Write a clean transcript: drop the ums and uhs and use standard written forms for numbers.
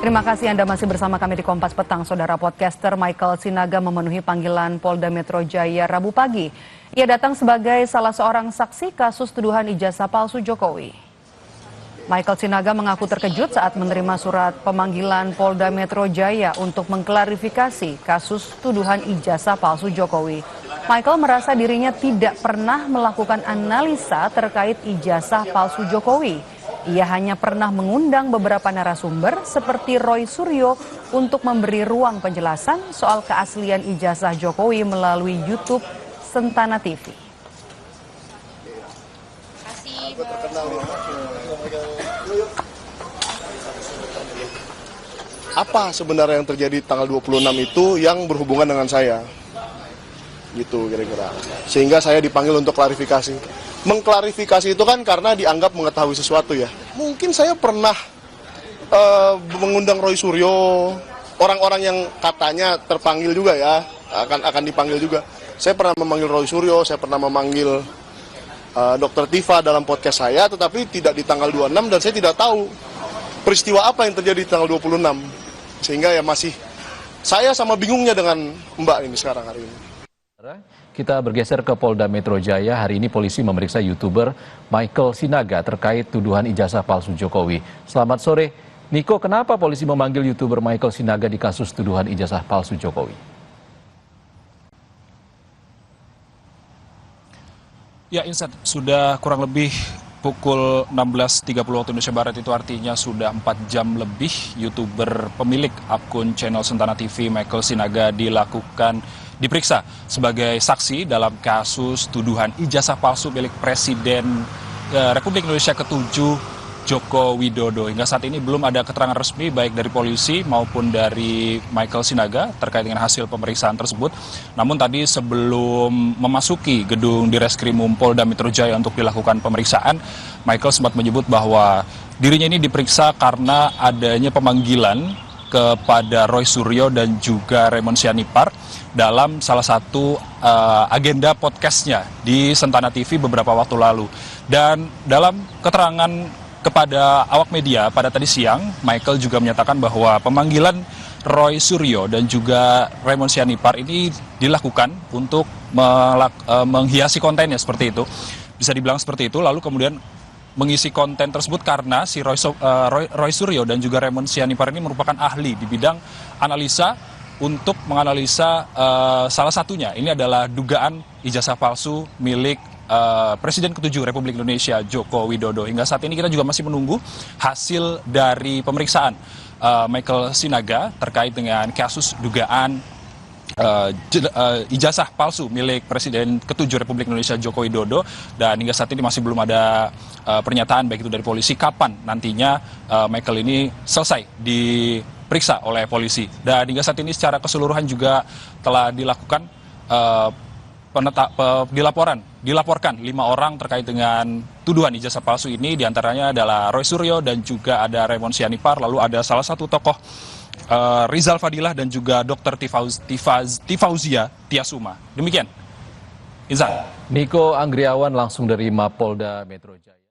Terima kasih Anda masih bersama kami di Kompas Petang. Saudara podcaster Michael Sinaga memenuhi panggilan Polda Metro Jaya Rabu pagi. Ia datang sebagai salah seorang saksi kasus tuduhan ijazah palsu Jokowi. Michael Sinaga mengaku terkejut saat menerima surat pemanggilan Polda Metro Jaya untuk mengklarifikasi kasus tuduhan ijazah palsu Jokowi. Michael merasa dirinya tidak pernah melakukan analisa terkait ijazah palsu Jokowi. Ia hanya pernah mengundang beberapa narasumber seperti Roy Suryo untuk memberi ruang penjelasan soal keaslian ijazah Jokowi melalui YouTube Sentana TV. Apa sebenarnya yang terjadi tanggal 26 itu yang berhubungan dengan saya? Gitu kira-kira. Sehingga saya dipanggil untuk klarifikasi. Mengklarifikasi itu kan karena dianggap mengetahui sesuatu ya. Mungkin saya pernah mengundang Roy Suryo, orang-orang yang katanya terpanggil juga ya, akan dipanggil juga. Saya pernah memanggil Roy Suryo, saya pernah memanggil Dr. Tifa dalam podcast saya, tetapi tidak di tanggal 26 dan saya tidak tahu peristiwa apa yang terjadi di tanggal 26. Sehingga ya masih saya sama bingungnya dengan Mbak ini sekarang hari ini. Kita bergeser ke Polda Metro Jaya. Hari ini polisi memeriksa YouTuber Michael Sinaga terkait tuduhan ijazah palsu Jokowi. Selamat sore, Niko. Kenapa polisi memanggil YouTuber Michael Sinaga di kasus tuduhan ijazah palsu Jokowi? Ya, Insan, sudah kurang lebih pukul 16.30 waktu Indonesia Barat, itu artinya sudah 4 jam lebih YouTuber pemilik akun channel Sentana TV Michael Sinaga diperiksa sebagai saksi dalam kasus tuduhan ijazah palsu milik Presiden Republik Indonesia ke-7 Joko Widodo. Hingga saat ini belum ada keterangan resmi baik dari polisi maupun dari Michael Sinaga terkait dengan hasil pemeriksaan tersebut. Namun tadi sebelum memasuki gedung Direskrimum Polda Metro Jaya untuk dilakukan pemeriksaan, Michael sempat menyebut bahwa dirinya ini diperiksa karena adanya pemanggilan kepada Roy Suryo dan juga Raymond Sianipar dalam salah satu agenda podcastnya di Sentana TV beberapa waktu lalu. Dan dalam keterangan kepada awak media pada tadi siang, Michael juga menyatakan bahwa pemanggilan Roy Suryo dan juga Raymond Sianipar ini dilakukan untuk menghiasi kontennya seperti itu. Bisa dibilang seperti itu, lalu kemudian mengisi konten tersebut karena si Roy Suryo dan juga Raymond Sianipar ini merupakan ahli di bidang analisa untuk menganalisa salah satunya. Ini adalah dugaan ijazah palsu milik Presiden ke-7 Republik Indonesia Joko Widodo. Hingga saat ini kita juga masih menunggu hasil dari pemeriksaan Michael Sinaga terkait dengan kasus dugaan ijazah palsu milik Presiden ke-7 Republik Indonesia Joko Widodo, dan hingga saat ini masih belum ada pernyataan baik itu dari polisi kapan nantinya Michael ini selesai diperiksa oleh polisi. Dan hingga saat ini secara keseluruhan juga telah dilakukan dilaporkan 5 orang terkait dengan tuduhan ijazah palsu ini, diantaranya adalah Roy Suryo dan juga ada Raymond Sianipar, lalu ada salah satu tokoh Rizal Fadilah dan juga Dr. Tifauzia Tiasuma. Demikian, Insan. Niko Anggriawan langsung dari Mapolda Metro Jaya.